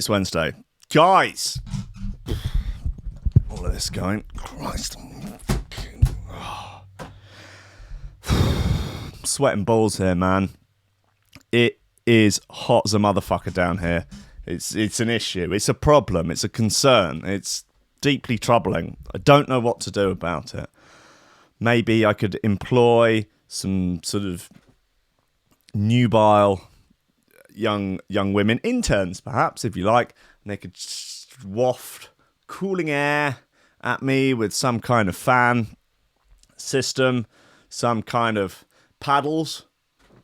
It's Wednesday. Guys! All of this going. Christ. I'm sweating balls here, man. It is hot as a motherfucker down here. It's an issue. It's a problem. It's a concern. It's deeply troubling. I don't know what to do about it. Maybe I could employ some sort of nubile young women, interns perhaps, if you like, and they could waft cooling air at me with some kind of fan system, some kind of paddles,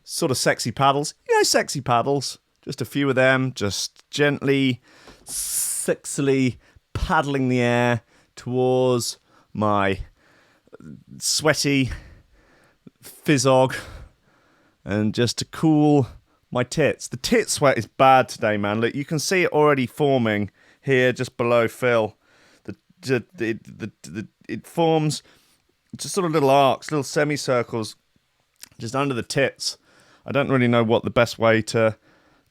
sort of sexy paddles. You know, sexy paddles. Just a few of them, just gently, sexily paddling the air towards my sweaty fizzog, and just to cool my tits. The tit sweat is bad today, man. Look, you can see it already forming here, just below Phil. It forms just sort of little arcs, little semicircles, just under the tits. I don't really know what the best way to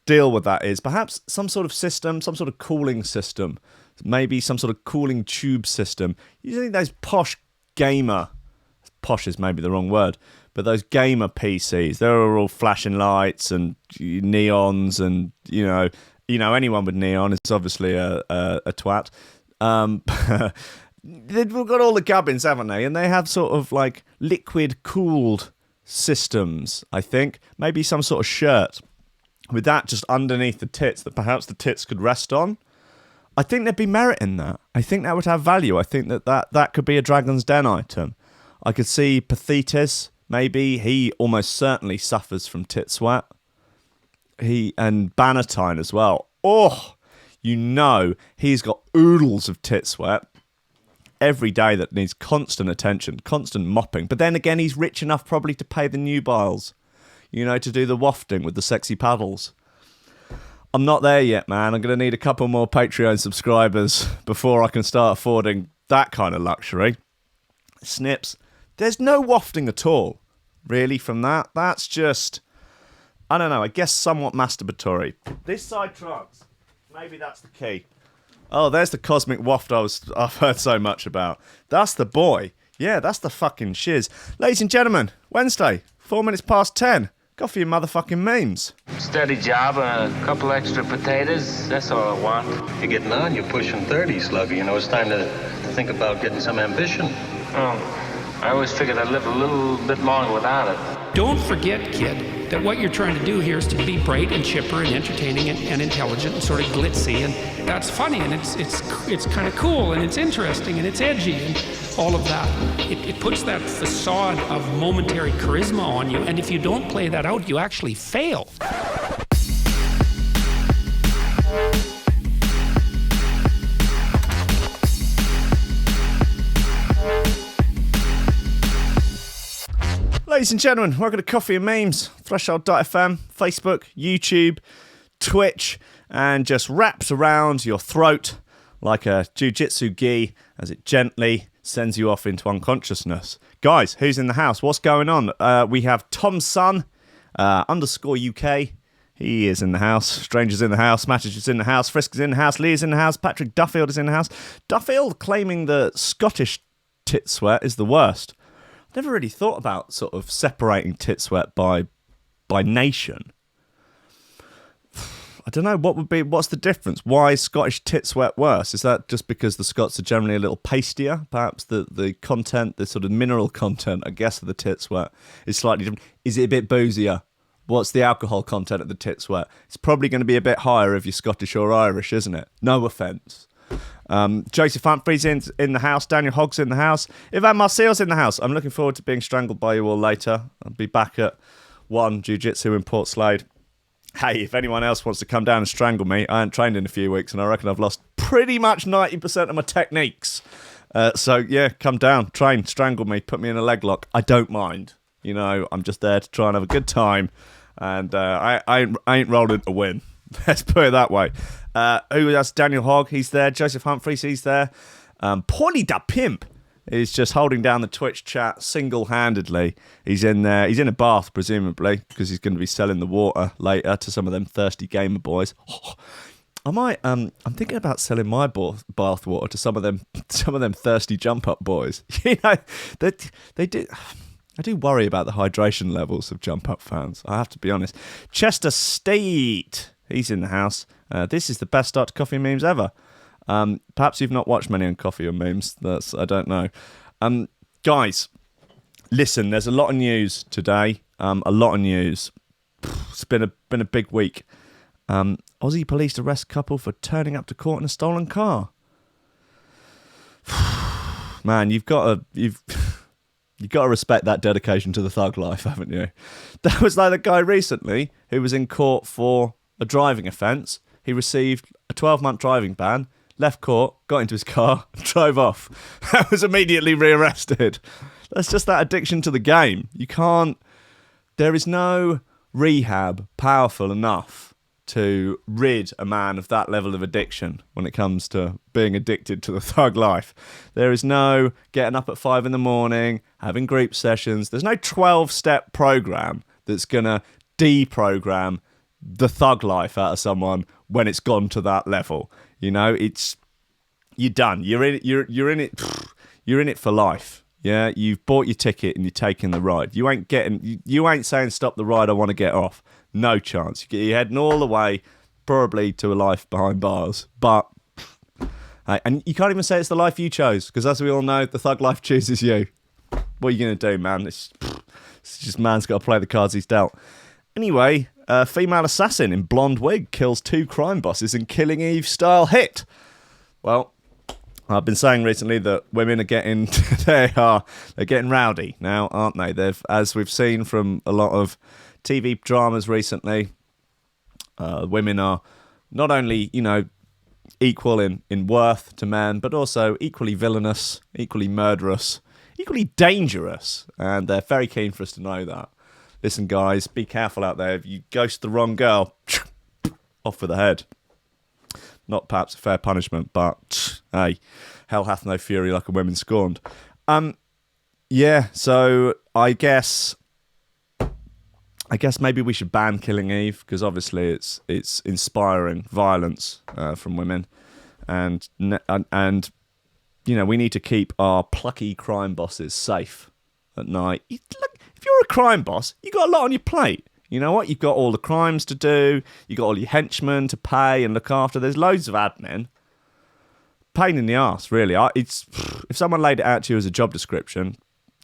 deal with that is. Perhaps some sort of system, some sort of cooling system, maybe some sort of cooling tube system. You think those posh gamer, posh is maybe the wrong word, but those gamer PCs, they're all flashing lights and neons, and you know anyone with neon is obviously a twat. They've got all the gubbins, haven't they? And they have sort of like liquid cooled systems, I think. Maybe some sort of shirt with that just underneath the tits that perhaps the tits could rest on. I think there'd be merit in that. I think that would have value. I think that could be a Dragon's Den item. I could see Pathetis, maybe. He almost certainly suffers from tit sweat. And Bannatyne as well. Oh, he's got oodles of tit sweat every day that needs constant attention, constant mopping. But then again, he's rich enough probably to pay the nubiles, to do the wafting with the sexy paddles. I'm not there yet, man. I'm going to need a couple more Patreon subscribers before I can start affording that kind of luxury. Snips. There's no wafting at all, really, from that. That's just, I don't know, I guess somewhat masturbatory. This side trunks. Maybe that's the key. Oh, there's the cosmic waft I've heard so much about. That's the boy. Yeah, that's the fucking shiz. Ladies and gentlemen, Wednesday, 4 minutes past 10. Go for your motherfucking memes. Steady job and a couple extra potatoes. That's all I want. You're getting on. You're pushing 30, Slugger. It's time to think about getting some ambition. Oh, I always figured I'd live a little bit longer without it. Don't forget, kid, that what you're trying to do here is to be bright and chipper and entertaining and intelligent and sort of glitzy, and that's funny, and it's kind of cool, and it's interesting, and it's edgy, and all of that. It puts that facade of momentary charisma on you, and if you don't play that out, you actually fail. Ladies and gentlemen, welcome to Coffee and Memes, Threshold.fm, Facebook, YouTube, Twitch, and just wraps around your throat like a jiu-jitsu gi as it gently sends you off into unconsciousness. Guys, who's in the house? What's going on? We have Tom's son, _UK. He is in the house. Stranger's in the house. Matthieu is in the house. Frisk is in the house. Lee is in the house. Patrick Duffield is in the house. Duffield claiming that Scottish tit sweat is the worst. Never really thought about sort of separating tit sweat by nation. I don't know, what's the difference? Why is Scottish tit sweat worse? Is that just because the Scots are generally a little pastier? Perhaps the content, the sort of mineral content, I guess, of the tit sweat is slightly different. Is it a bit boozier? What's the alcohol content of the tit sweat? It's probably going to be a bit higher if you're Scottish or Irish, isn't it? No offence. Joseph Humphrey's in the house. Daniel Hogg's in the house. Ivan Marcial's in the house. I'm looking forward to being strangled by you all later. I'll be back at 1 Jiu-Jitsu in Port Slade. Hey, if anyone else wants to come down and strangle me, I haven't trained in a few weeks and I reckon I've lost pretty much 90% of my techniques. So yeah, come down, train, strangle me, put me in a leg lock. I don't mind. I'm just there to try and have a good time. And I ain't rolling to win. Let's put it that way. Who else? Daniel Hogg, he's there. Joseph Humphreys, he's there. Pauly da Pimp is just holding down the Twitch chat single-handedly. He's in there. He's in a bath, presumably, because he's going to be selling the water later to some of them thirsty gamer boys. I'm thinking about selling my bathwater to some of them thirsty jump up boys. You know, they do. I do worry about the hydration levels of jump up fans. I have to be honest. Chester State, he's in the house. This is the best start to coffee memes ever. Perhaps you've not watched many on coffee or memes. I don't know. Guys, listen. There's a lot of news today. A lot of news. It's been a big week. Aussie police arrest couple for turning up to court in a stolen car. Man, you've got to respect that dedication to the thug life, haven't you? That was like the guy recently who was in court for a driving offence. He received a 12-month driving ban, left court, got into his car, and drove off. That was immediately rearrested. That's just that addiction to the game. There is no rehab powerful enough to rid a man of that level of addiction when it comes to being addicted to the thug life. There is no getting up at 5 a.m, having group sessions. There's no 12-step program that's going to deprogram the thug life out of someone when it's gone to that level. You know, you're done. You're in it for life. Yeah, you've bought your ticket and you're taking the ride. You ain't saying stop the ride, I want to get off. No chance. You're heading all the way, probably to a life behind bars. But, and you can't even say it's the life you chose, because as we all know, the thug life chooses you. What are you going to do, man? It's just man's got to play the cards he's dealt. Anyway, a female assassin in blonde wig kills 2 crime bosses in Killing Eve style hit. Well, I've been saying recently that women are getting they're getting rowdy now, aren't they? As we've seen from a lot of TV dramas recently, women are not only, equal in worth to men, but also equally villainous, equally murderous, equally dangerous, and they're very keen for us to know that. Listen, guys, be careful out there. If you ghost the wrong girl, off with the head. Not perhaps a fair punishment, but hey, hell hath no fury like a woman scorned. Yeah, so I guess maybe we should ban Killing Eve, because obviously it's inspiring violence from women, and we need to keep our plucky crime bosses safe at night. Look, if you're a crime boss, you got a lot on your plate. You know what? You've got all the crimes to do. You've got all your henchmen to pay and look after. There's loads of admin. Pain in the arse, really. If someone laid it out to you as a job description,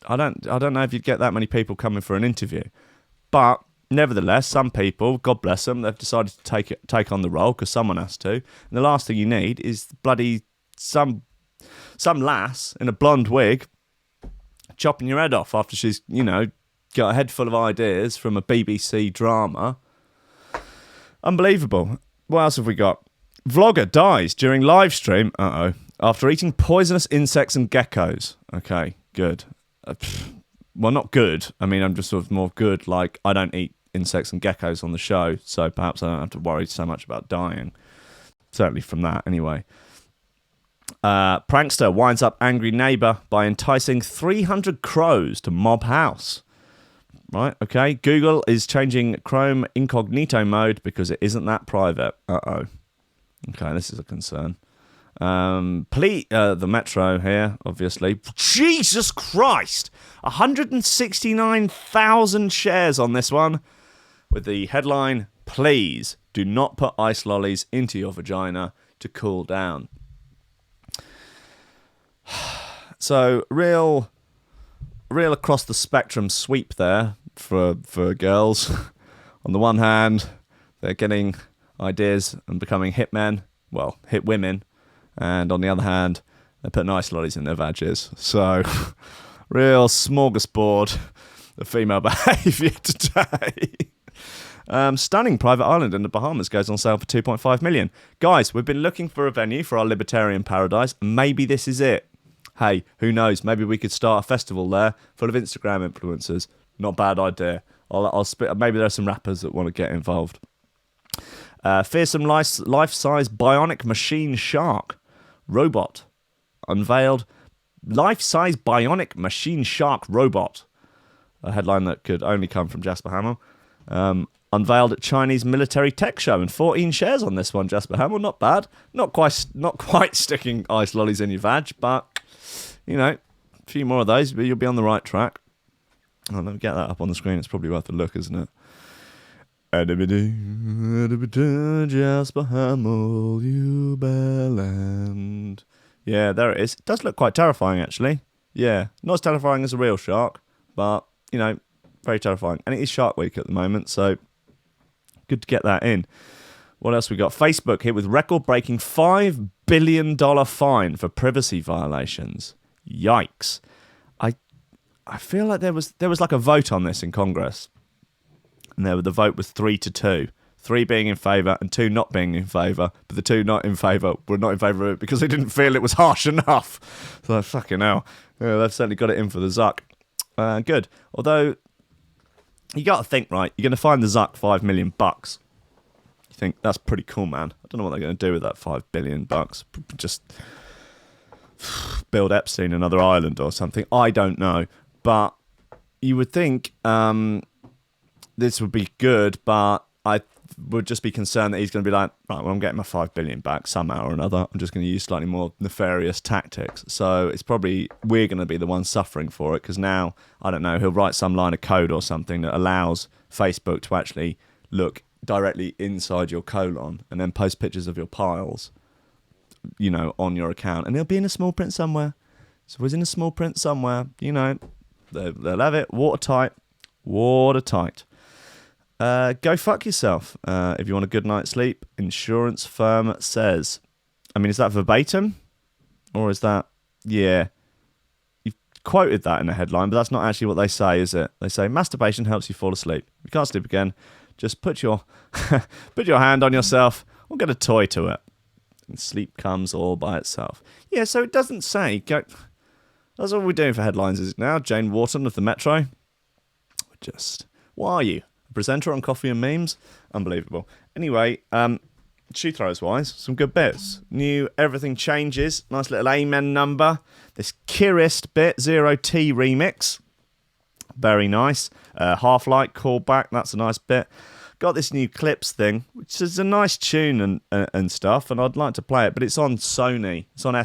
I don't know if you'd get that many people coming for an interview. But nevertheless, some people, God bless them, they've decided to take on the role because someone has to. And the last thing you need is bloody some lass in a blonde wig chopping your head off after she's, got a head full of ideas from a BBC drama. Unbelievable. What else have we got? Vlogger dies during live stream. After eating poisonous insects and geckos. Okay, good. Well, not good. I mean, I'm just sort of more good. Like, I don't eat insects and geckos on the show, so perhaps I don't have to worry so much about dying. Certainly from that, anyway. Prankster winds up angry neighbour by enticing 300 crows to mob house. Right, okay. Google is changing Chrome incognito mode because it isn't that private. Okay, this is a concern. The Metro here, obviously. Jesus Christ! 169,000 shares on this one. With the headline, please do not put ice lollies into your vagina to cool down. So, real across the spectrum sweep there for girls. On the one hand, they're getting ideas and becoming hit men, well, hit women, and on the other hand, they're putting ice lollies in their vages. So, real smorgasbord of female behaviour today. Stunning private island in the Bahamas goes on sale for 2.5 million. Guys, we've been looking for a venue for our libertarian paradise, and maybe this is it. Hey, who knows? Maybe we could start a festival there full of Instagram influencers. Not a bad idea. I'll spit. Maybe there are some rappers that want to get involved. Fearsome life-size bionic machine shark robot unveiled. Life-size bionic machine shark robot. A headline that could only come from Jasper Hamill. unveiled at Chinese military tech show, and 14 shares on this one, Jasper Hamill. Not bad. Not quite sticking ice lollies in your vag, but, you know, a few more of those, but you'll be on the right track. Oh, let me get that up on the screen. It's probably worth a look, isn't it? Jasper Hamill, you bellend. Yeah, there it is. It does look quite terrifying, actually. Yeah, not as terrifying as a real shark, but, you know, very terrifying. And it is Shark Week at the moment, so good to get that in. What else we got? Facebook hit with record-breaking $5 billion fine for privacy violations. Yikes. I feel like there was like a vote on this in Congress. And the vote was 3-2. 3 being in favour and 2 not being in favour. But the 2 not in favour were not in favour of it because they didn't feel it was harsh enough. So fucking hell. Yeah, they've certainly got it in for the Zuck. Good. Although, you got to think, right, you're going to find the Zuck $5 million. You think, that's pretty cool, man. I don't know what they're going to do with that $5 billion. Just build Epstein another island or something. I don't know. But you would think this would be good, but I would just be concerned that he's going to be like, right, well, I'm getting my $5 billion back somehow or another. I'm just going to use slightly more nefarious tactics. So it's probably we're going to be the ones suffering for it because now, I don't know, he'll write some line of code or something that allows Facebook to actually look directly inside your colon and then post pictures of your piles, you know, on your account. And it'll be in a small print somewhere. So it's in a small print somewhere, you know. They'll have it watertight. Watertight. Go fuck yourself if you want a good night's sleep. Insurance firm says. I mean, is that verbatim? Or is that... Yeah. You've quoted that in a headline, but that's not actually what they say, is it? They say, masturbation helps you fall asleep. If you can't sleep again, just put your put your hand on yourself or get a toy to it. And sleep comes all by itself. Yeah, so it doesn't say... Go. That's all we're doing for headlines, is it now? Jane Wharton of the Metro? Just... What are you? A presenter on Coffee and Memes? Unbelievable. Anyway, shoe throws wise, some good bits. New Everything Changes. Nice little amen number. This Kirist bit, 0T remix. Very nice. Half-Light callback. That's a nice bit. Got this new Clips thing, which is a nice tune and stuff, and I'd like to play it, but it's on Sony. It's on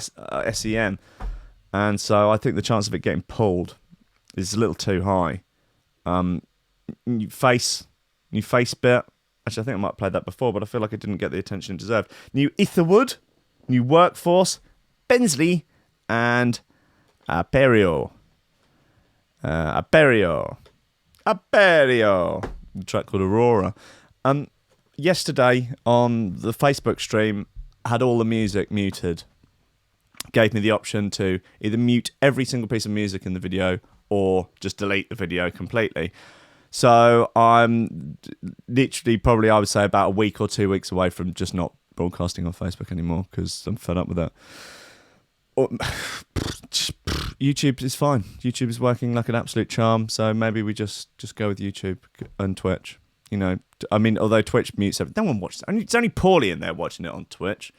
SEM. And so I think the chance of it getting pulled is a little too high. New face bit. Actually, I think I might have played that before, but I feel like it didn't get the attention it deserved. New Etherwood, new Workforce, Bensley, and Aperio. Aperio. The track called Aurora. Yesterday on the Facebook stream, had all the music muted. Gave me the option to either mute every single piece of music in the video or just delete the video completely. So I'm literally probably, I would say, about a week or 2 weeks away from just not broadcasting on Facebook anymore because I'm fed up with that. YouTube is fine. YouTube is working like an absolute charm. So maybe we just go with YouTube and Twitch. You know, I mean, although Twitch mutes everything, no one watches it. It's only Pauly in there watching it on Twitch.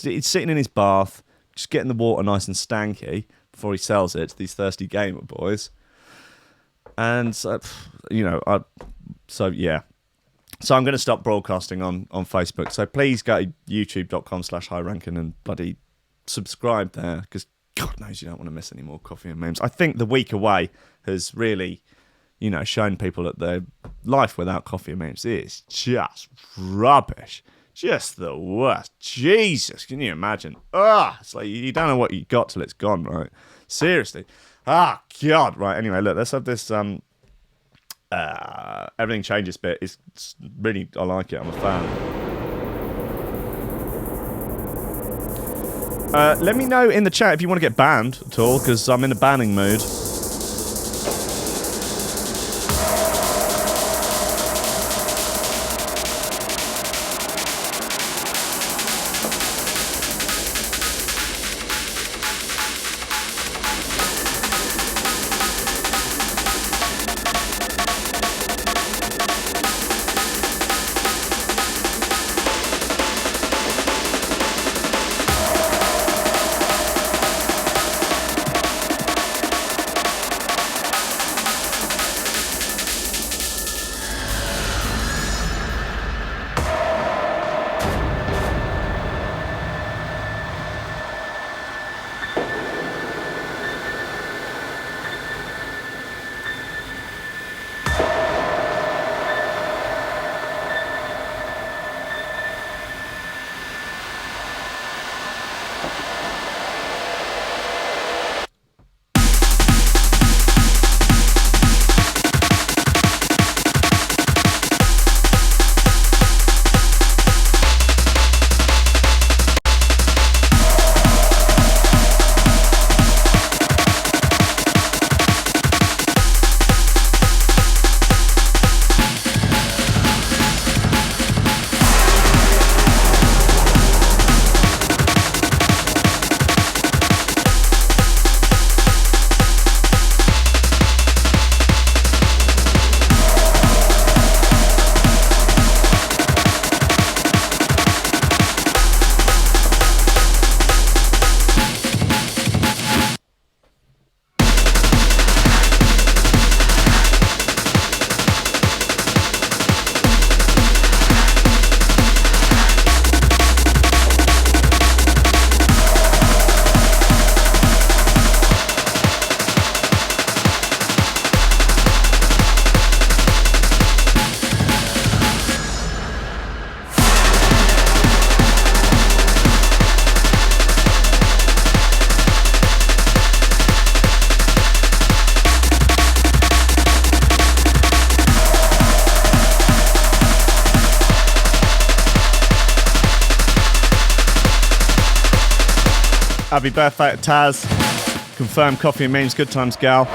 He's sitting in his bath, just getting the water nice and stanky before he sells it to these thirsty gamer boys. And, so, you know, So I'm going to stop broadcasting on Facebook. So please go to youtube.com/highranking and bloody subscribe there because God knows you don't want to miss any more Coffee and Memes. I think the week away has really, you know, shown people that their life without Coffee and Memes is just rubbish. Just the worst. Jesus, can you imagine? It's like you don't know what you got till it's gone, right? Seriously. God. Right, anyway, look, let's have this Everything Changes bit. It's really, I like it. I'm a fan. Let me know in the chat if you want to get banned at all, because I'm in a banning mood. Happy birthday to Taz. Confirmed Coffee and Memes, good times, gal.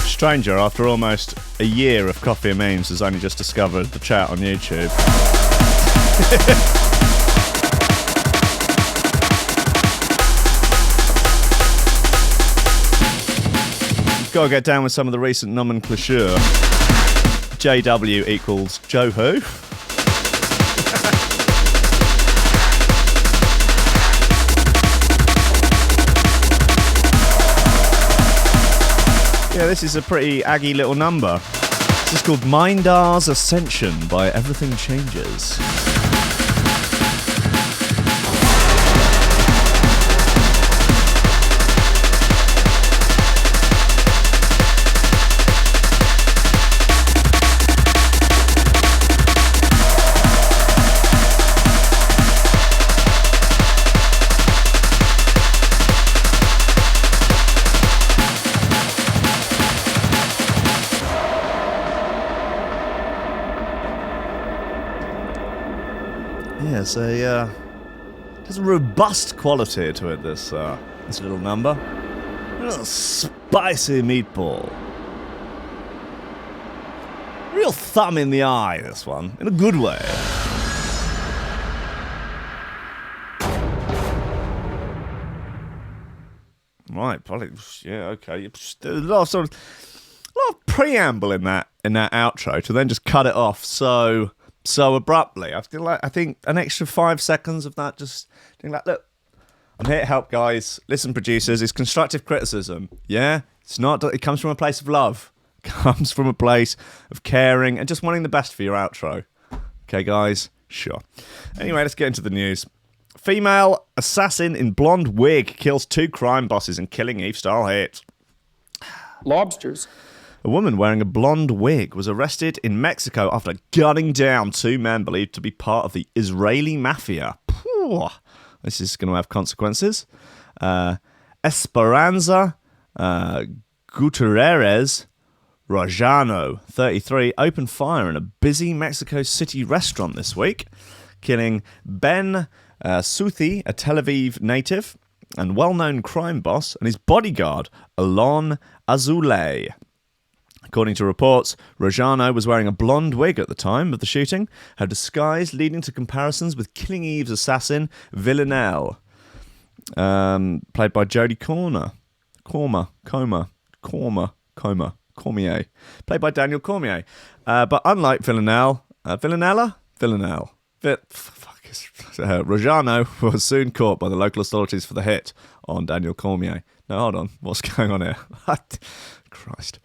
Stranger, after almost a year of Coffee and Memes, has only just discovered the chat on YouTube. Gotta get down with some of the recent nomenclature. JW equals Joe Who? Yeah, this is a pretty aggy little number. This is called Mindar's Ascension by Everything Changes. There's a robust quality to it, this little number. A little spicy meatball. Real thumb in the eye, this one, in a good way. Right, probably, yeah, okay. There's a lot of preamble in that outro to then just cut it off so abruptly. I think an extra 5 seconds of that, just being like, look, I'm here to help, guys. Listen, producers, it's constructive criticism. Yeah, it's not. It comes from a place of love. It comes from a place of caring and just wanting the best for your outro. Okay, guys, sure. Anyway, let's get into the news. Female assassin in blonde wig kills 2 crime bosses in Killing Eve style hit. Lobsters. A woman wearing a blonde wig was arrested in Mexico after gunning down 2 men believed to be part of the Israeli mafia. This is going to have consequences. Esperanza Gutierrez Rajano, 33, opened fire in a busy Mexico City restaurant this week, killing Ben Southi, a Tel Aviv native and well-known crime boss, and his bodyguard, Alon Azulay. According to reports, Rajano was wearing a blonde wig at the time of the shooting, her disguise leading to comparisons with Killing Eve's assassin, Villanelle, played by Jodie Cormier, played by Daniel Cormier. But unlike Villanelle, Rajano was soon caught by the local authorities for the hit on Daniel Cormier. No, hold on, what's going on here? Christ.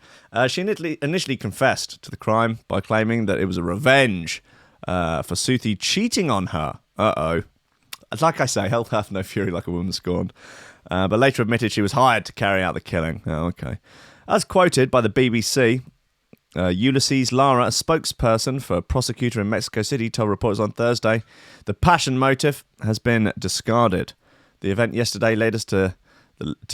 She initially confessed to the crime by claiming that it was a revenge for Southi cheating on her. Uh-oh. Like I say, hell hath no fury like a woman scorned. But later admitted she was hired to carry out the killing. Oh, okay. As quoted by the BBC, Ulysses Lara, a spokesperson for a prosecutor in Mexico City, told reporters on Thursday the passion motive has been discarded. The event yesterday led us to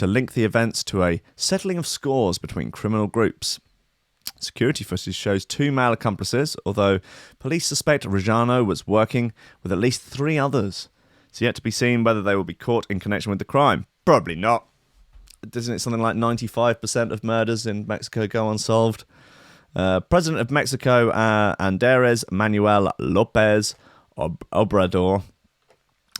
link the events to a settling of scores between criminal groups. Security footage shows 2 male accomplices, although police suspect Rajano was working with at least 3 others. It's yet to be seen whether they will be caught in connection with the crime. Probably not. Isn't it something like 95% of murders in Mexico go unsolved? President of Mexico, Andrés Manuel López Obrador,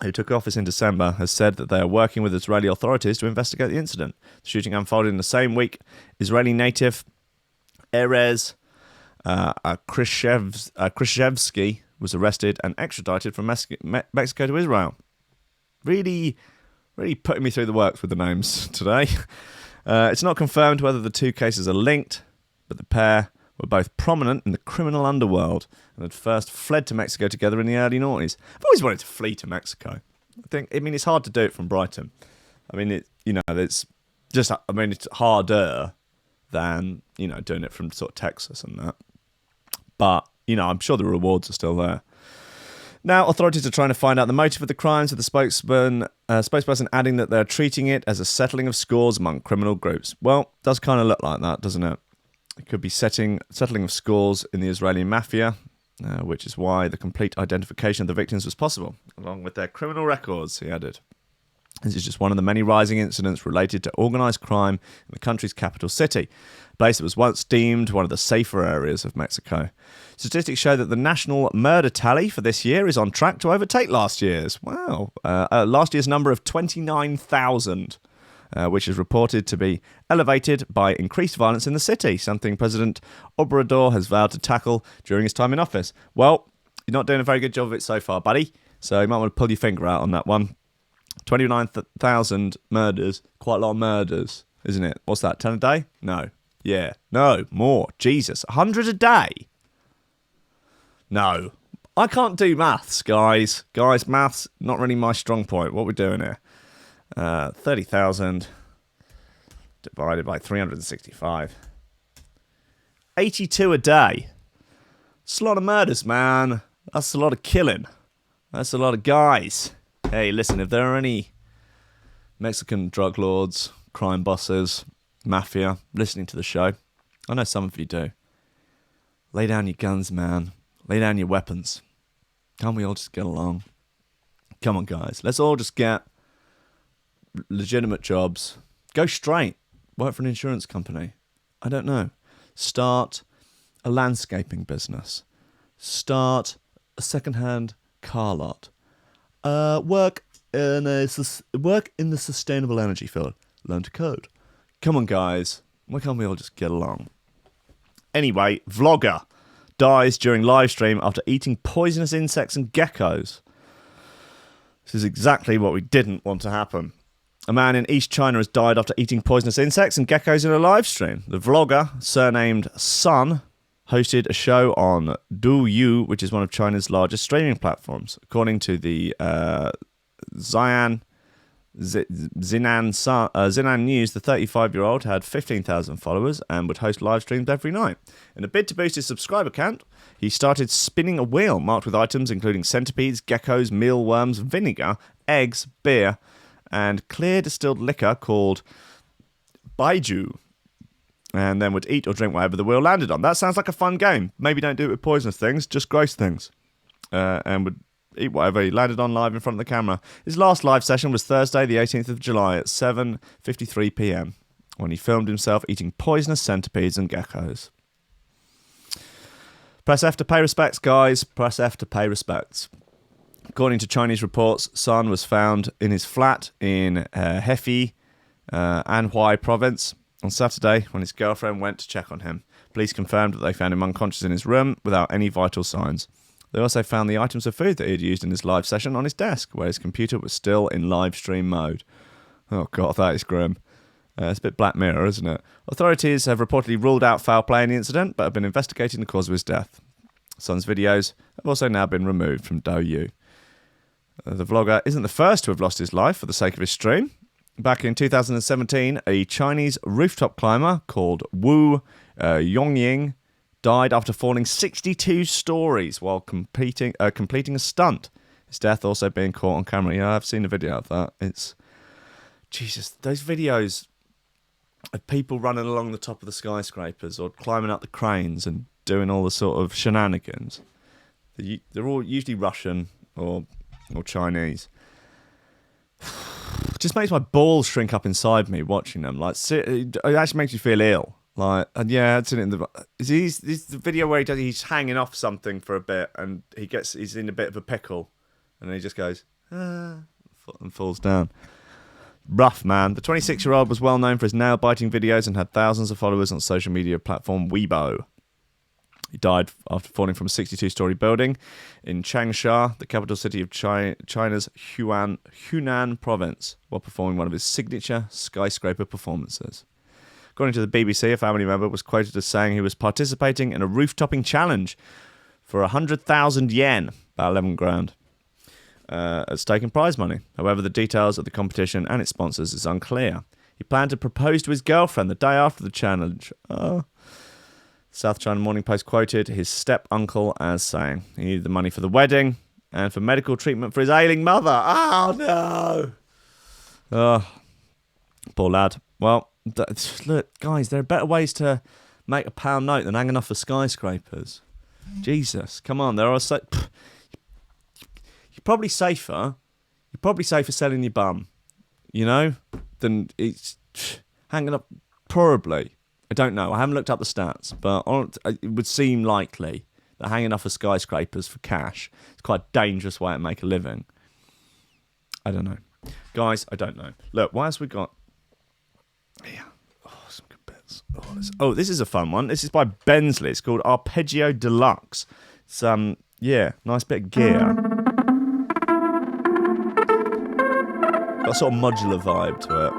who took office in December, has said that they are working with Israeli authorities to investigate the incident. The shooting unfolded in the same week. Israeli native Erez Kedzierski was arrested and extradited from Mexico to Israel. Really putting me through the works with the names today. It's not confirmed whether the two cases are linked, but the pair were both prominent in the criminal underworld and had first fled to Mexico together in the early noughties. I've always wanted to flee to Mexico. It's hard to do it from Brighton. It's harder than, doing it from sort of Texas and that. But, I'm sure the rewards are still there. Now, authorities are trying to find out the motive of the crimes, with the spokesperson adding that they're treating it as a settling of scores among criminal groups. Well, it does kind of look like that, doesn't it? It could be settling of scores in the Israeli mafia, which is why the complete identification of the victims was possible, along with their criminal records, he added. This is just one of the many rising incidents related to organised crime in the country's capital city, a place that was once deemed one of the safer areas of Mexico. Statistics show that the national murder tally for this year is on track to overtake last year's. Wow. Last year's number of 29,000. Which is reported to be elevated by increased violence in the city, something President Obrador has vowed to tackle during his time in office. Well, you're not doing a very good job of it so far, buddy, so you might want to pull your finger out on that one. 29,000 murders, quite a lot of murders, isn't it? What's that, 10 a day? No. Yeah. No, more. Jesus. 100 a day? No. I can't do maths, guys. Guys, maths, not really my strong point. What are we doing here? 30,000 divided by 365. 82 a day. That's a lot of murders, man. That's a lot of killing. That's a lot of guys. Hey, listen, if there are any Mexican drug lords, crime bosses, mafia listening to the show, I know some of you do. Lay down your guns, man. Lay down your weapons. Can't we all just get along? Come on, guys. Let's all just get legitimate jobs. Go straight. Work for an insurance company. I don't know. Start a landscaping business. Start a second-hand car lot. Work in the sustainable energy field. Learn to code. Come on, guys. Why can't we all just get along? Anyway, vlogger dies during live stream after eating poisonous insects and geckos. This is exactly what we didn't want to happen. A man in East China has died after eating poisonous insects and geckos in a live stream. The vlogger, surnamed Sun, hosted a show on Douyu, which is one of China's largest streaming platforms. According to the Zinan News, the 35-year-old had 15,000 followers and would host live streams every night. In a bid to boost his subscriber count, he started spinning a wheel marked with items including centipedes, geckos, mealworms, vinegar, eggs, beer, and clear distilled liquor called Baiju, and then would eat or drink whatever the wheel landed on. That sounds like a fun game. Maybe don't do it with poisonous things, just gross things. And would eat whatever he landed on live in front of the camera. His last live session was Thursday, the 18th of July at 7:53 p.m, when he filmed himself eating poisonous centipedes and geckos. Press F to pay respects, guys. Press F to pay respects. According to Chinese reports, Sun was found in his flat in Hefei, Anhui province, on Saturday when his girlfriend went to check on him. Police confirmed that they found him unconscious in his room without any vital signs. They also found the items of food that he had used in his live session on his desk, where his computer was still in live stream mode. Oh god, that is grim. It's a bit Black Mirror, isn't it? Authorities have reportedly ruled out foul play in the incident, but have been investigating the cause of his death. Sun's videos have also now been removed from Douyu. The vlogger isn't the first to have lost his life for the sake of his stream. Back in 2017, a Chinese rooftop climber called Wu Yongying died after falling 62 stories while completing a stunt. His death also being caught on camera. Yeah, I've seen a video of that. It's... Jesus, those videos of people running along the top of the skyscrapers or climbing up the cranes and doing all the sort of shenanigans. They're all usually Russian or Chinese. just makes my balls shrink up inside me watching them. Like, it actually makes you feel ill. Like, and yeah, I'd seen it in the. Is the video where he's hanging off something for a bit, and he's in a bit of a pickle, and then he just goes and falls down. Rough, man. The 26-year-old was well known for his nail-biting videos and had thousands of followers on social media platform Weibo. He died after falling from a 62-story building in Changsha, the capital city of China's Hunan province, while performing one of his signature skyscraper performances. According to the BBC, a family member was quoted as saying he was participating in a roof-topping challenge for 100,000 yen, about 11 grand. At stake in prize money. However, the details of the competition and its sponsors is unclear. He planned to propose to his girlfriend the day after the challenge. South China Morning Post quoted his step-uncle as saying he needed the money for the wedding and for medical treatment for his ailing mother. Oh, no! Oh, poor lad. Well, look, guys, there are better ways to make a pound note than hanging off the skyscrapers. Jesus, come on, there are so... You're probably safer selling your bum, you know, than it's hanging up. Probably. I don't know. I haven't looked up the stats, but it would seem likely that hanging off of skyscrapers for cash is quite a dangerous way to make a living. I don't know. Guys, I don't know. Look, what else we got? Yeah. Oh, some good bits. This is a fun one. This is by Bensley. It's called Arpeggio Deluxe. It's, nice bit of gear. Got a sort of modular vibe to it.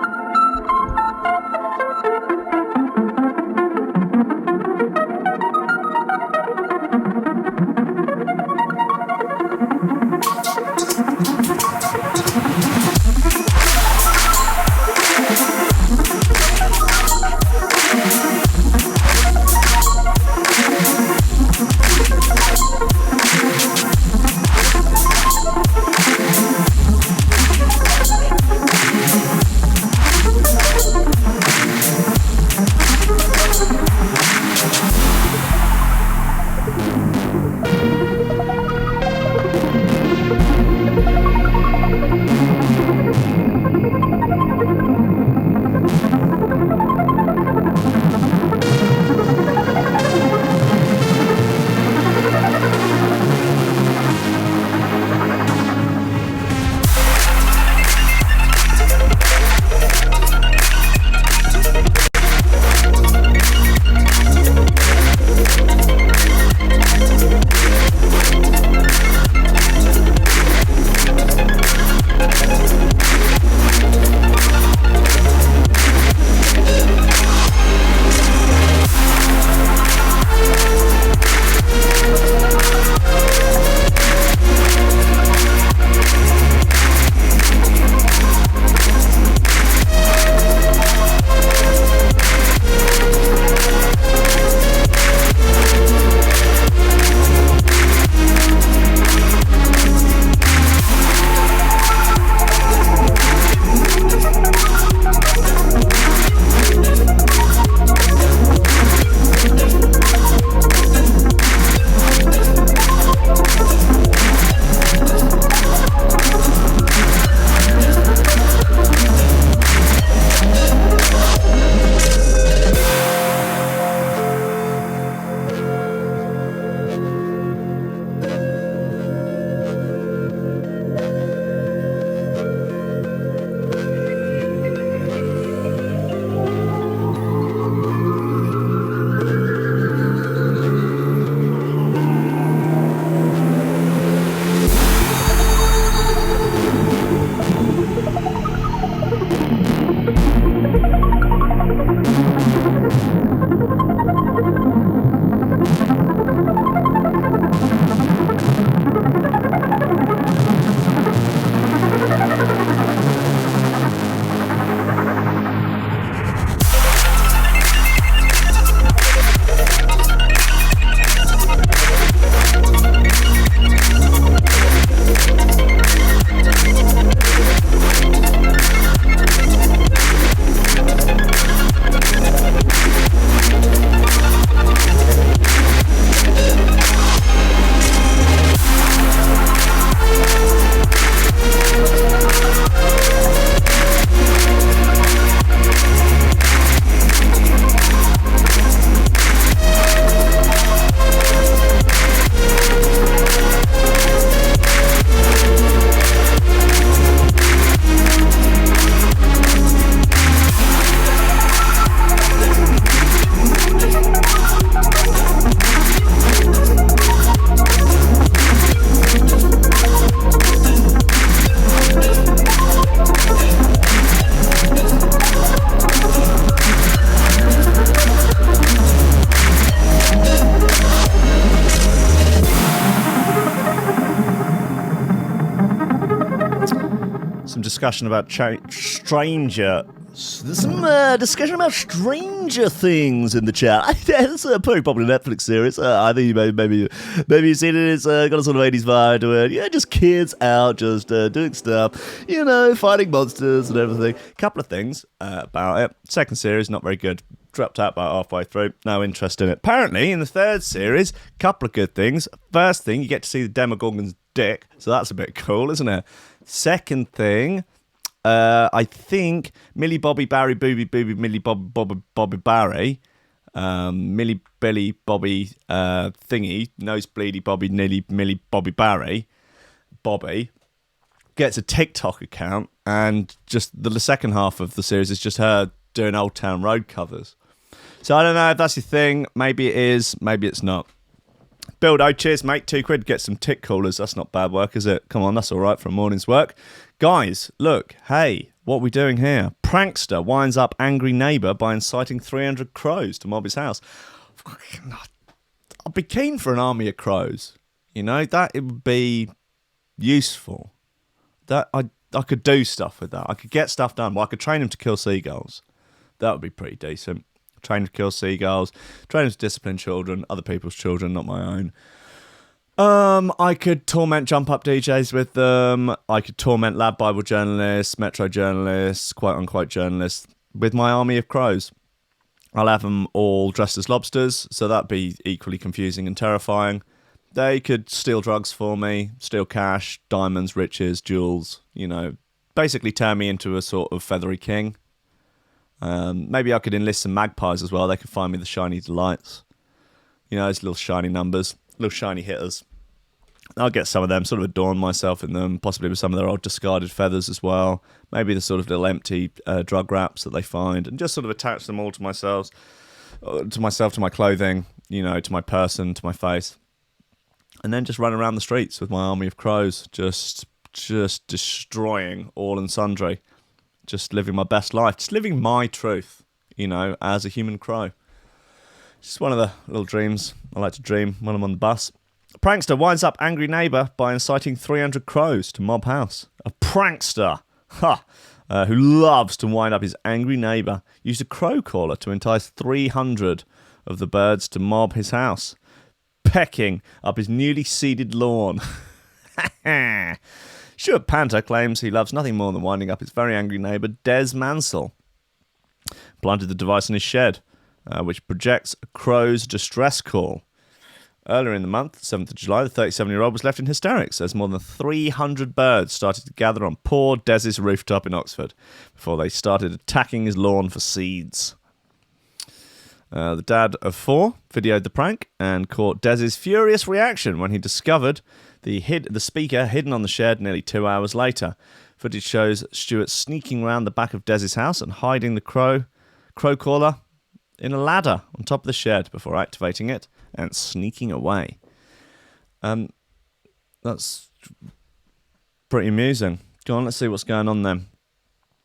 discussion about Stranger discussion about Stranger Things in the chat. It's a pretty popular Netflix series. I think maybe you've seen it. It's got a sort of 80s vibe to it. Yeah, just kids out, just doing stuff, you know, fighting monsters and everything. Couple of things about it. Second series, not very good. Dropped out about halfway through. No interest in it. Apparently, in the third series, couple of good things. First thing, you get to see the Demogorgon's dick, so that's a bit cool, isn't it? Second thing, I think Millie Bobby Barry Booby Booby Millie Bobby Barry, Millie Billy Bobby thingy, nose bleedy Bobby Millie Bobby Barry, Bobby gets a TikTok account, and just the second half of the series is just her doing Old Town Road covers. So I don't know if that's your thing. Maybe it is, maybe it's not. Bildo, cheers, mate. £2, get some tick coolers. That's not bad work, is it? Come on, that's all right for a morning's work. Guys, look, hey, what are we doing here? Prankster winds up angry neighbour by inciting 300 crows to mob his house. I'd be keen for an army of crows. You know, that it would be useful. That I could do stuff with that. I could get stuff done. Well, I could train them to kill seagulls. That would be pretty decent. Train them to kill seagulls. Train them to discipline children, other people's children, not my own. I could torment jump-up DJs with them. I could torment lab Bible journalists, metro journalists, quote-unquote journalists with my army of crows. I'll have them all dressed as lobsters, so that'd be equally confusing and terrifying. They could steal drugs for me, steal cash, diamonds, riches, jewels, you know, basically turn me into a sort of feathery king. Maybe I could enlist some magpies as well. They could find me the shiny delights. You know, those little shiny numbers, little shiny hitters. I'll get some of them, sort of adorn myself in them, possibly with some of their old discarded feathers as well. Maybe the sort of little empty drug wraps that they find, and just sort of attach them all to myself, to my clothing, you know, to my person, to my face. And then just run around the streets with my army of crows, just destroying all and sundry. Just living my best life. Just living my truth, you know, as a human crow. Just one of the little dreams I like to dream when I'm on the bus. A prankster winds up angry neighbour by inciting 300 crows to mob house. A prankster, who loves to wind up his angry neighbour, used a crow caller to entice 300 of the birds to mob his house, pecking up his newly seeded lawn. Stuart Panther claims he loves nothing more than winding up his very angry neighbour, Des Mansell. Planted the device in his shed, which projects a crow's distress call. Earlier in the month, 7th of July, the 37-year-old was left in hysterics as more than 300 birds started to gather on poor Des's rooftop in Oxford before they started attacking his lawn for seeds. The dad of 4 videoed the prank and caught Des's furious reaction when he discovered the speaker hidden on the shed nearly 2 hours later. Footage shows Stuart sneaking around the back of Des's house and hiding the crow caller in a ladder on top of the shed before activating it and sneaking away. That's pretty amusing. Go on, let's see what's going on then.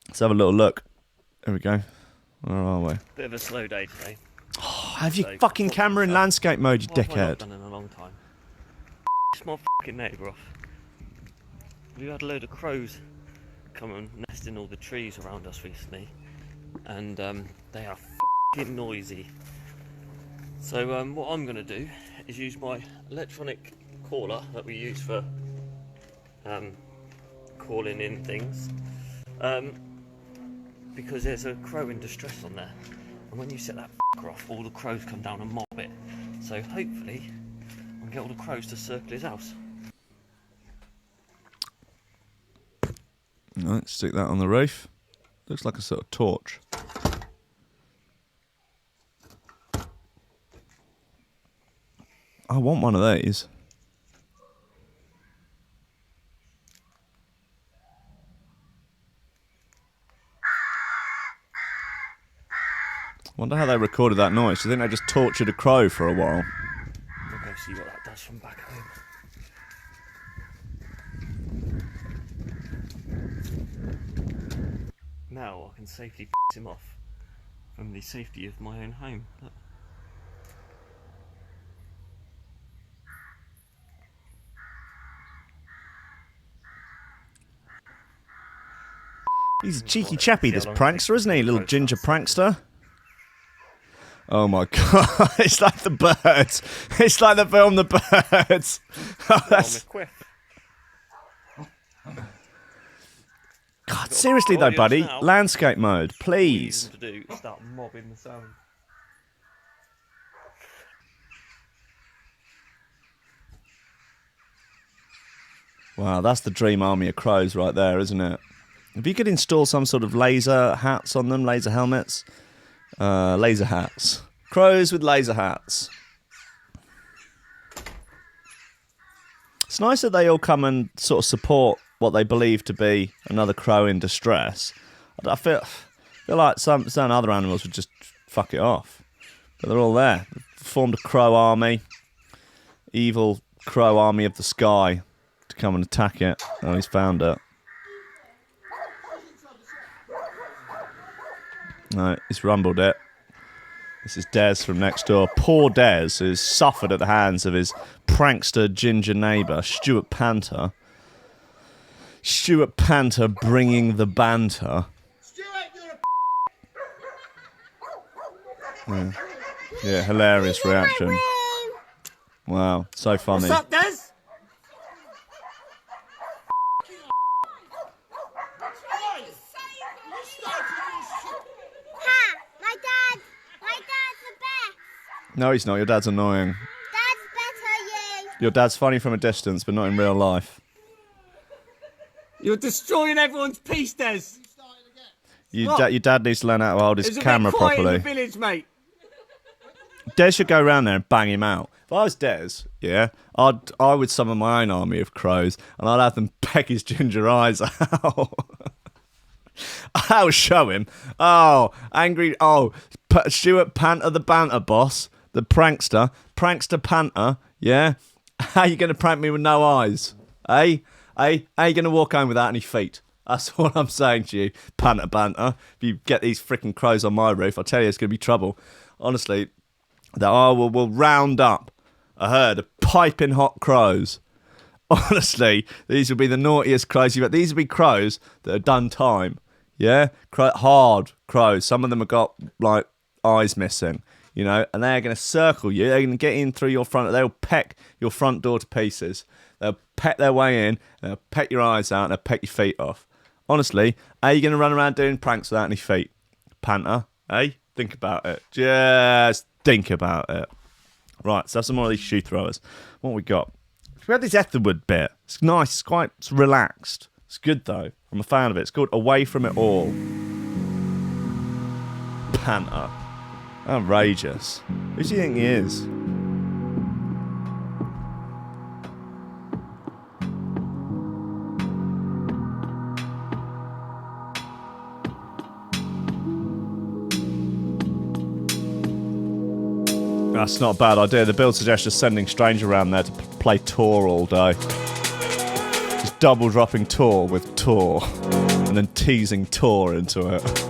Let's have a little look. Here we go. Where are we? Bit of a slow day today. Oh, have your fucking camera in landscape mode, you dickhead. What have I not done in a long time? My fucking neighbour off. We had a load of crows come and nest in all the trees around us recently, and they are fucking noisy. So what I'm going to do is use my electronic caller that we use for calling in things, because there's a crow in distress on there, and when you set that fucker off, all the crows come down and mob it. So hopefully I can get all the crows to circle his house. Right, stick that on the roof. Looks like a sort of torch. I want one of these. Wonder how they recorded that noise. Do you think they just tortured a crow for a while? We'll go see what that does from back home. Now I can safely piss him off from the safety of my own home. Look. He's a cheeky chappy, this prankster, isn't he? Little ginger prankster. Oh my god, it's like the birds. It's like the film The Birds. Oh, that's... God, seriously though, buddy. Landscape mode, please. Start mobbing the sound. Wow, that's the dream army of crows right there, isn't it? If you could install some sort of laser hats on them, laser helmets, laser hats. Crows with laser hats. It's nice that they all come and sort of support what they believe to be another crow in distress. I feel like some other animals would just fuck it off. But they're all there. They've formed a crow army. Evil crow army of the sky. To come and attack it. Oh, he's found it. No, he's rumbled it. This is Des from next door. Poor Des, who's suffered at the hands of his prankster ginger neighbour, Stuart Panther. Stuart Panther bringing the banter. Yeah, hilarious reaction. Wow, so funny. What's up, Des? No, he's not. Your dad's annoying. Dad's better, you. Your dad's funny from a distance, but not in real life. You're destroying everyone's peace, Des. Your dad needs to learn how to hold his camera properly. In the village, mate. Des should go around there and bang him out. If I was Des, yeah, I would summon my own army of crows and I'd have them peck his ginger eyes out. I'll show him. Oh, angry. Oh, Stuart Panther, the banter boss, the prankster Panther. Yeah, how you going to prank me with no eyes? Eh? How you going to walk home without any feet? That's what I'm saying to you, Banter. If you get these freaking crows on my roof, I tell you, it's going to be trouble. Honestly, that I will round up a herd of piping hot crows. Honestly, these will be the naughtiest crows you've got. These will be crows that have done time. Yeah? Hard crows. Some of them have got, like, eyes missing, you know, and they're going to circle you. They're going to get in through your front. They'll peck your front door to pieces. They'll peck their way in, and they'll peck your eyes out, and they'll peck your feet off. Honestly, are you going to run around doing pranks without any feet? Panther, eh? Think about it. Just think about it. Right, let's have some more of these shoe throwers. What we got? We had this Etherwood bit. It's nice. It's relaxed. It's good, though. I'm a fan of it. It's called Away From It All. Panther. Outrageous. Who do you think he is? That's not a bad idea. The build suggests just sending Stranger around there to play Tor all day. Just double dropping Tor with Tor. And then teasing Tor into it.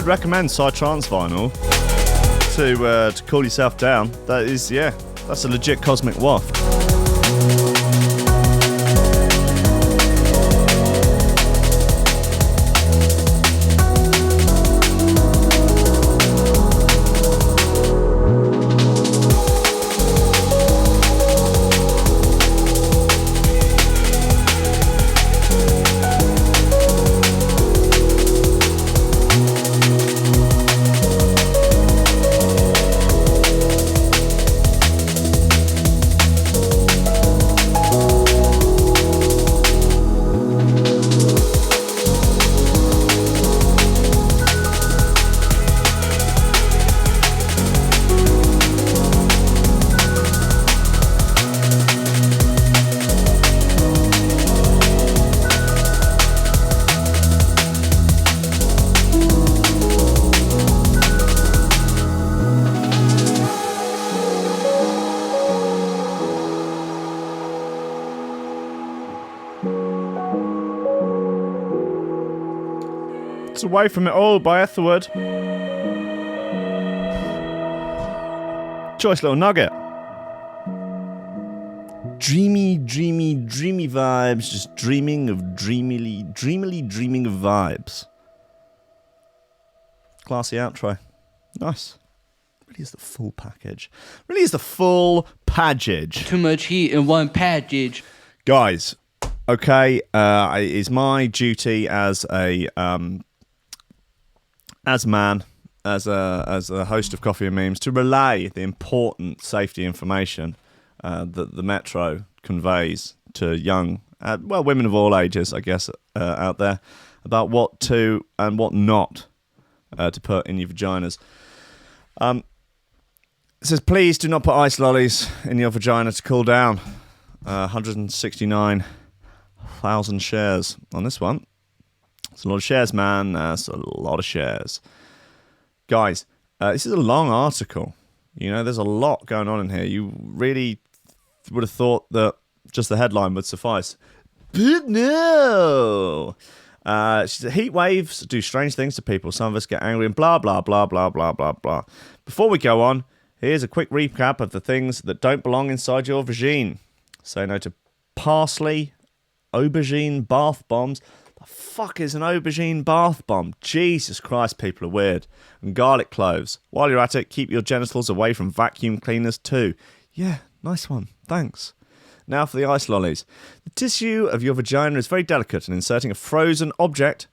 recommend Psytrance vinyl to cool yourself down. That is, yeah, that's a legit cosmic waft. Away from It All by Ethelwood. Choice little nugget. Dreamy vibes, just dreaming of dreamily dreaming of vibes. Classy outro. Nice. Really is the full package. Really is the full package. Too much heat in one package. Guys, okay, it's my duty as a as a host of Coffee and Memes, to relay the important safety information that the Metro conveys to young, women of all ages, I guess, out there, about what to and what not to put in your vaginas. It says, please do not put ice lollies in your vagina to cool down. 169,000 shares on this one. It's a lot of shares, man. That's a lot of shares. Guys, this is a long article. You know, there's a lot going on in here. You really would have thought that just the headline would suffice. But no! Heat waves do strange things to people. Some of us get angry and blah, blah, blah, blah, blah, blah, blah. Before we go on, here's a quick recap of the things that don't belong inside your vagine. Say no to parsley, aubergine bath bombs. The fuck is an aubergine bath bomb? Jesus Christ, people are weird. And garlic cloves. While you're at it, keep your genitals away from vacuum cleaners too. Yeah, nice one. Thanks. Now for the ice lollies. The tissue of your vagina is very delicate, and inserting a frozen object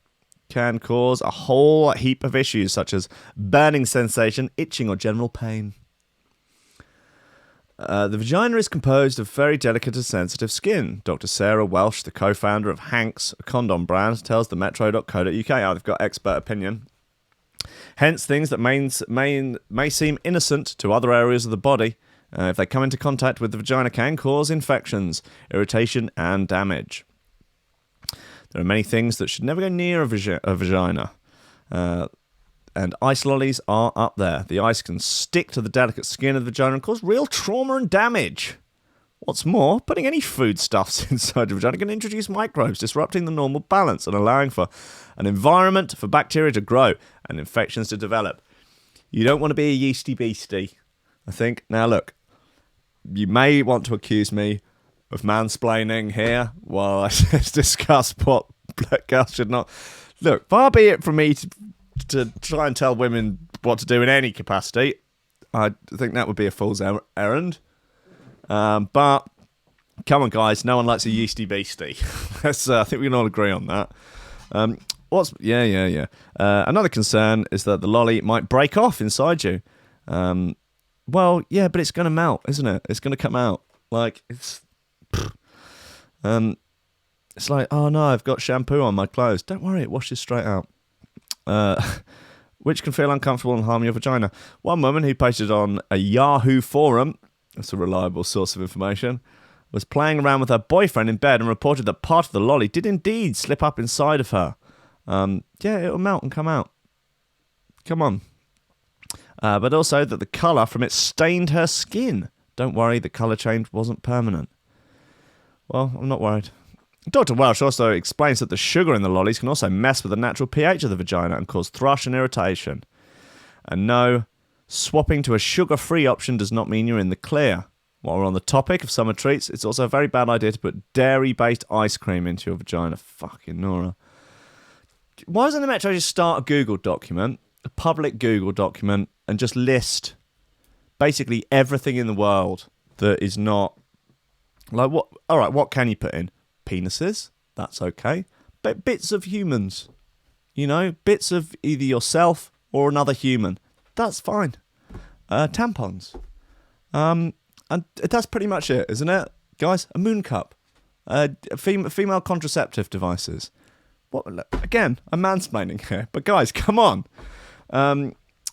can cause a whole heap of issues, such as burning sensation, itching, or general pain. The vagina is composed of very delicate and sensitive skin. Dr. Sarah Welsh, the co-founder of Hanks, a condom brand, tells the metro.co.uk. They've got expert opinion. Hence, things that may seem innocent to other areas of the body, if they come into contact with the vagina, can cause infections, irritation, and damage. There are many things that should never go near a vagina. And ice lollies are up there. The ice can stick to the delicate skin of the vagina and cause real trauma and damage. What's more, putting any foodstuffs inside the vagina can introduce microbes, disrupting the normal balance and allowing for an environment for bacteria to grow and infections to develop. You don't want to be a yeasty beastie, I think. Now look, you may want to accuse me of mansplaining here while I discuss what black girls should not. Look, far be it from me to try and tell women what to do in any capacity. I think that would be a fool's errand. But come on, guys, no one likes a yeasty beastie. I think we can all agree on that. Another concern is that the lolly might break off inside you. Well, yeah, but it's going to melt, isn't it? It's going to come out. Like, it's like, oh no, I've got shampoo on my clothes. Don't worry, it washes straight out. Which can feel uncomfortable and harm your vagina. One woman who posted on a Yahoo forum, that's a reliable source of information, was playing around with her boyfriend in bed and reported that part of the lolly did indeed slip up inside of her. Yeah, it'll melt and come out. Come on. But also that the colour from it stained her skin. Don't worry, the colour change wasn't permanent. Well, I'm not worried. Dr. Welsh also explains that the sugar in the lollies can also mess with the natural pH of the vagina and cause thrush and irritation. And no, swapping to a sugar-free option does not mean you're in the clear. While we're on the topic of summer treats, it's also a very bad idea to put dairy-based ice cream into your vagina. Fucking Nora. Why doesn't the Metro just start a Google document, a public Google document, and just list basically everything in the world that is not... Like, what? All right, what can you put in? Penises? That's okay. But bits of humans. You know, bits of either yourself or another human. That's fine. Tampons. And that's pretty much it, isn't it? Guys, a moon cup. Female contraceptive devices. What? Again, I'm mansplaining here. But guys, come on.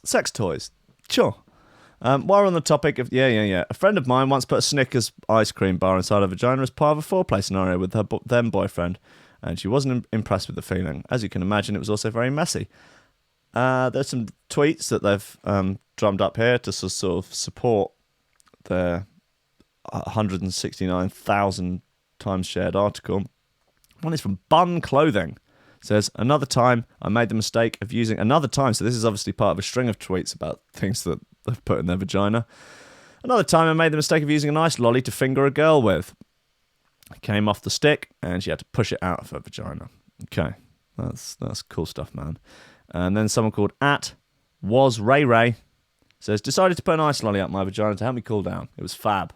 Sex toys. Sure. While we're on the topic of... Yeah. A friend of mine once put a Snickers ice cream bar inside her vagina as part of a foreplay scenario with her then boyfriend. And she wasn't impressed with the feeling. As you can imagine, it was also very messy. There's some tweets that they've drummed up here to sort of support their 169,000 times shared article. One is from Bun Clothing. It says, another time I made the mistake of using... Another time, so this is obviously part of a string of tweets about things that they've put in their vagina. Another time I made the mistake of using a nice lolly to finger a girl with. It came off the stick and she had to push it out of her vagina. Okay, that's cool stuff, man. And then someone called @WasRayRay says, decided to put an ice lolly up my vagina to help me cool down. It was fab.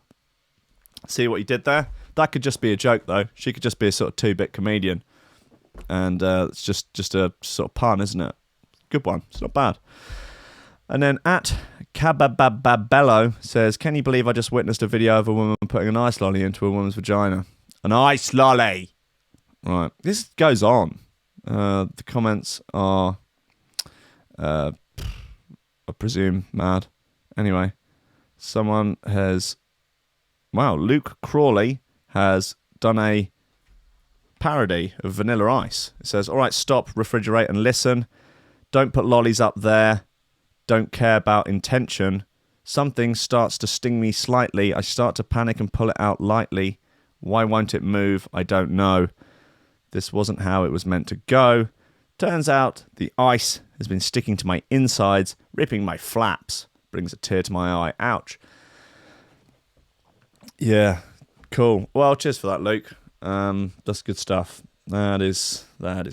See what you did there? That could just be a joke, though. She could just be a sort of 2-bit comedian. And it's just a sort of pun, isn't it? Good one. It's not bad. And then @Cababababello says, can you believe I just witnessed a video of a woman putting an ice lolly into a woman's vagina? An ice lolly! Right. This goes on. The comments are... I presume mad. Anyway, someone has... Wow, Luke Crawley has done a parody of Vanilla Ice. It says, all right, stop, refrigerate and listen. Don't put lollies up there. Don't care about intention. Something starts to sting me slightly. I start to panic and pull it out lightly. Why won't it move? I don't know. This wasn't how it was meant to go. Turns out the ice has been sticking to my insides, ripping my flaps. Brings a tear to my eye. Ouch. Yeah, cool. Well, cheers for that, Luke. That's good stuff. That is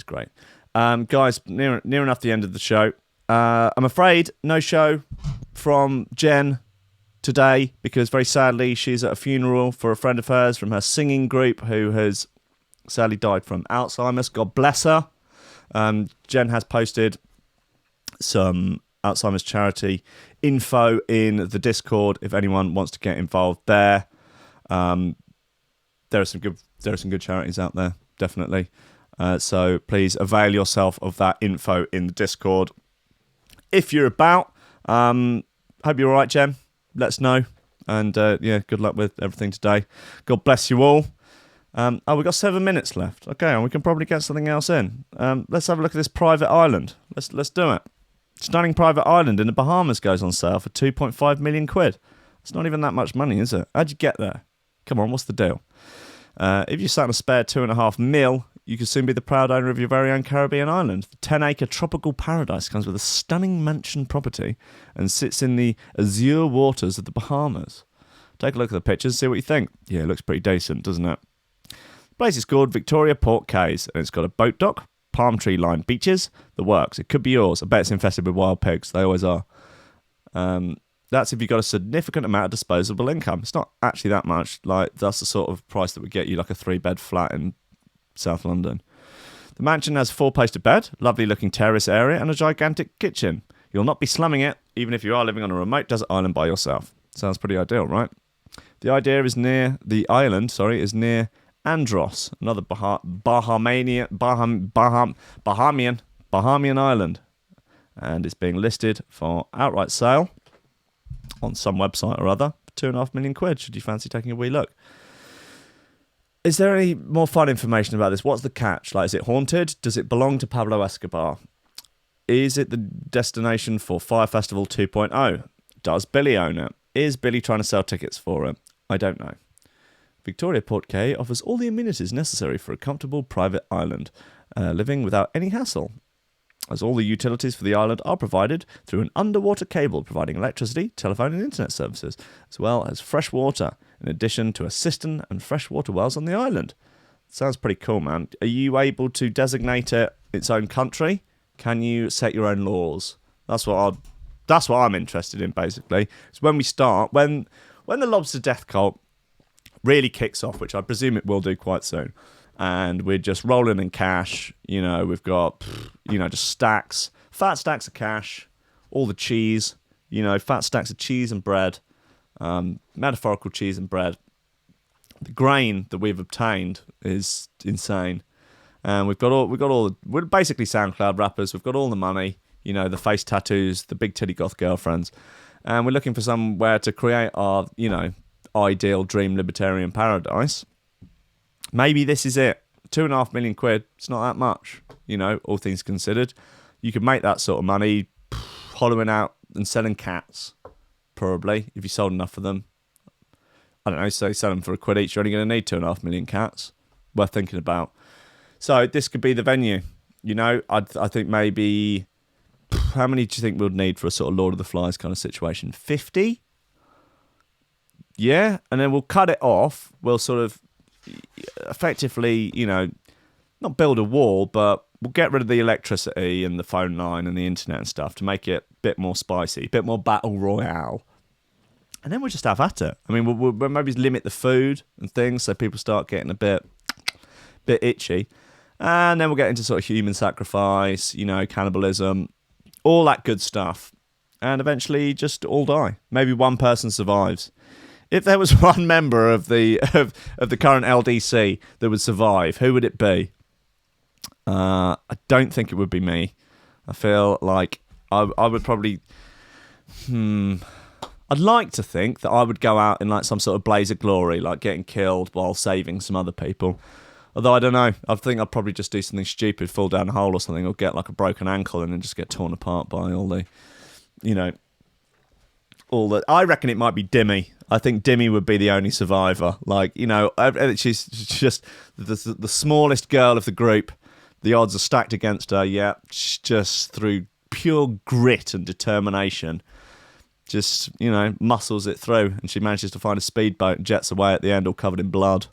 great. Guys, near enough the end of the show. I'm afraid no show from Jen today because very sadly she's at a funeral for a friend of hers from her singing group who has sadly died from Alzheimer's. God bless her. Jen has posted some Alzheimer's charity info in the Discord if anyone wants to get involved there. There are some good charities out there, definitely. So please avail yourself of that info in the Discord. If you're about, hope you're all right, Jen. Let us know. And good luck with everything today. God bless you all. We've got 7 minutes left. Okay, and we can probably get something else in. Let's have a look at this private island. Let's do it. Stunning private island in the Bahamas goes on sale for 2.5 million quid. It's not even that much money, is it? How'd you get there? Come on, what's the deal? If you sat on a spare 2.5 mil, you could soon be the proud owner of your very own Caribbean island. The 10-acre tropical paradise comes with a stunning mansion property and sits in the azure waters of the Bahamas. Take a look at the pictures and see what you think. Yeah, it looks pretty decent, doesn't it? The place is called Victoria Port Cays, and it's got a boat dock, palm tree-lined beaches, the works. It could be yours. I bet it's infested with wild pigs. They always are. That's if you've got a significant amount of disposable income. It's not actually that much. Like, that's the sort of price that would get you like a 3-bed flat in South London. The mansion has a 4-posted bed, lovely looking terrace area, and a gigantic kitchen. You'll not be slumming it, even if you are living on a remote desert island by yourself. Sounds pretty ideal, right? The island is near Andros, another Bahamian island, and it's being listed for outright sale on some website or other for 2.5 million quid. Should you fancy taking a wee look? Is there any more fun information about this? What's the catch? Like, is it haunted? Does it belong to Pablo Escobar? Is it the destination for Fire Festival 2.0? Does Billy own it? Is Billy trying to sell tickets for it? I don't know. Victoria Port Cay offers all the amenities necessary for a comfortable private island, living without any hassle, as all the utilities for the island are provided through an underwater cable providing electricity, telephone and internet services, as well as fresh water, in addition to a cistern and freshwater wells on the island. Sounds pretty cool, man. Are you able to designate it its own country? Can you set your own laws? That's what I'm interested in, basically. It's when we start, when the lobster death cult really kicks off, which I presume it will do quite soon, and we're just rolling in cash. We've got, just stacks, fat stacks of cash, all the cheese, fat stacks of cheese and bread, metaphorical cheese and bread. The grain that we've obtained is insane. And we're basically SoundCloud rappers. We've got all the money, the face tattoos, the big titty goth girlfriends. And we're looking for somewhere to create our, ideal dream libertarian paradise. Maybe this is it. 2.5 million quid. It's not that much, all things considered. You could make that sort of money hollowing out and selling cats, probably, if you sold enough of them. I don't know, so sell them for £1 each. You're only going to need 2.5 million cats. Worth thinking about. So this could be the venue. I think maybe... How many do you think we'll need for a sort of Lord of the Flies kind of situation? 50? Yeah, and then we'll cut it off. We'll sort of effectively, not build a wall, but we'll get rid of the electricity and the phone line and the internet and stuff to make it a bit more spicy, a bit more battle royale. And then we'll just have at it. I mean, we'll maybe limit the food and things so people start getting a bit itchy. And then we'll get into sort of human sacrifice, cannibalism, all that good stuff. And eventually just all die. Maybe one person survives. If there was one member of the current LDC that would survive, who would it be? I don't think it would be me. I feel like I would probably... I'd like to think that I would go out in like some sort of blaze of glory, like getting killed while saving some other people. Although I don't know. I think I'd probably just do something stupid, fall down a hole or something, or get like a broken ankle and then just get torn apart by all the... I reckon it might be Dimmy. I think Dimmy would be the only survivor. Like, she's just the smallest girl of the group. The odds are stacked against her, yeah. Just through pure grit and determination. Just, muscles it through. And she manages to find a speedboat and jets away at the end all covered in blood.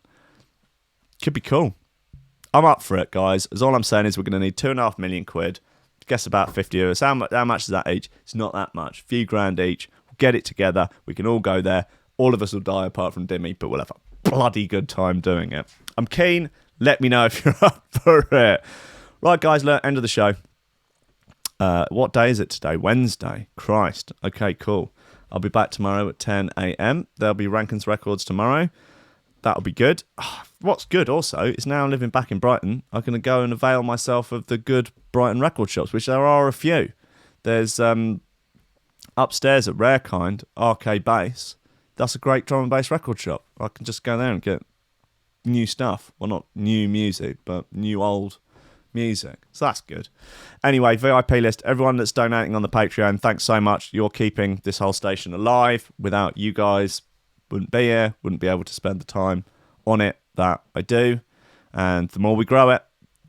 Could be cool. I'm up for it, guys. As all I'm saying is we're going to need 2.5 million quid. Guess about 50 euros. How much is that each? It's not that much. A few grand each. We'll get it together. We can all go there. All of us will die apart from Dimmy, but we'll have a bloody good time doing it. I'm keen. Let me know if you're up for it. Right, guys, end of the show. What day is it today? Wednesday. Christ. Okay, cool. I'll be back tomorrow at 10 a.m. There'll be Rankin's Records tomorrow. That'll be good. What's good also is now living back in Brighton, I'm going to go and avail myself of the good Brighton record shops, which there are a few. There's upstairs at Rare Kind, RK Bass. That's a great drum and bass record shop. I can just go there and get new stuff. Well, not new music, but new old music. So that's good. Anyway, VIP list, everyone that's donating on the Patreon, thanks so much. You're keeping this whole station alive. Without you guys, wouldn't be here, wouldn't be able to spend the time on it that I do. And the more we grow it,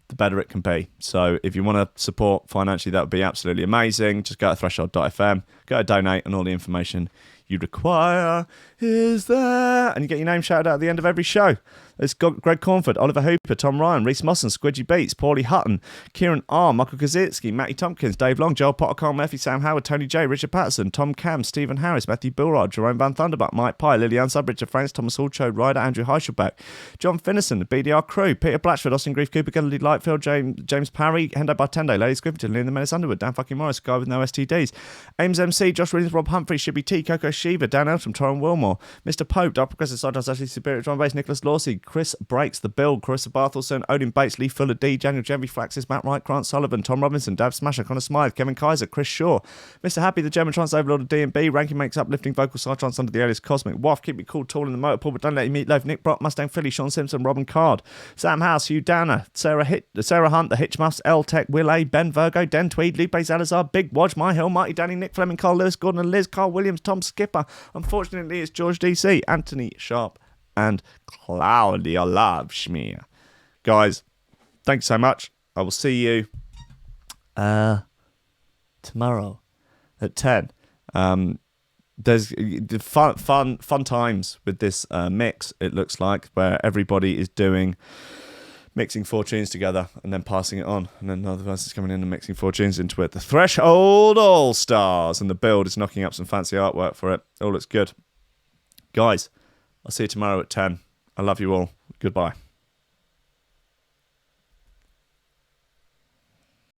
the better it can be. So if you want to support financially, that would be absolutely amazing. Just go to threshold.fm, go to donate, and all the information you require is there. And you get your name shouted out at the end of every show. It's got Greg Cornford, Oliver Hooper, Tom Ryan, Reece Mosson, Squidgy Beats, Pauly Hutton, Ciarán R, Michael Kedzierski, Matty Tomkins, Dave Long, Joel Potter, Colm Murphy, Sam Howard, Tony J, Richard Patterson, Tom Camm, Stephen Harris, Matthieu Boulard, Jeroen Van Thunderbutt, Mike Pye, Lily Unsub, Richard Franks, Thomas Hall, Chode Ryder, Andrew Heichelbech, John Finison, the BDR Crew, Peter Blatchford, Austin Grief, Cooper, Gennady Lightfield, James Parry, Hendo Bartendo, Lady Scripperton, Liam the Menace Underwood, Dan fucking Morris, Guy with no STDs, Ames MC, Josh Williams, Rob Humphrey, Shibby T, Coco Shiva, Dan Elton, Taran Wilmore, Mr. Pope, Dark Progressive Side, Ashley Spirit, John Bass, Nicolas Lorcy, Kris Breaks, The Build, Karissa Barthelson, Odin Bates, Lee Fuller D, Daniel Jemby, Flaxis, Matt Wright, Grant Sullivan, Tom Robinson, Dab Smasher, Connor Smythe, Kevin Kaiser, Chris Shaw, Mr. Happy, the German Trans Overlord of D&B, Ranking makes uplifting vocal Psytrance under the alias Cosmic, Waff, Keep Me Cool, Tall in the Motor Pool, but Don't Let You Meet Love, Nick Brock, Mustang Philly, Sean Simpson, Robin Card, Sam House, Hugh Downer, Sarah Hunt, The Hitchmuffs, L Tech, Will A, Ben Virgo, Den Tweed, Lupe Salazar, Big Wodge, My Hill, Marty Danny, Nick Fleming, Carl Lewis, Gordon and Liz, Carl Williams, Tom Skipper. Unfortunately, it's George DC, Anthony Sharp, and Claudia Loveschmier. Guys, thank you so much. I will see you tomorrow at 10. There's fun times with this mix, it looks like, where everybody is mixing 4 tunes together and then passing it on, and then another person's coming in and mixing 4 tunes into it. The Threshold All-Stars, and the build is knocking up some fancy artwork for it. All looks good. Guys, I'll see you tomorrow at 10. I love you all. Goodbye.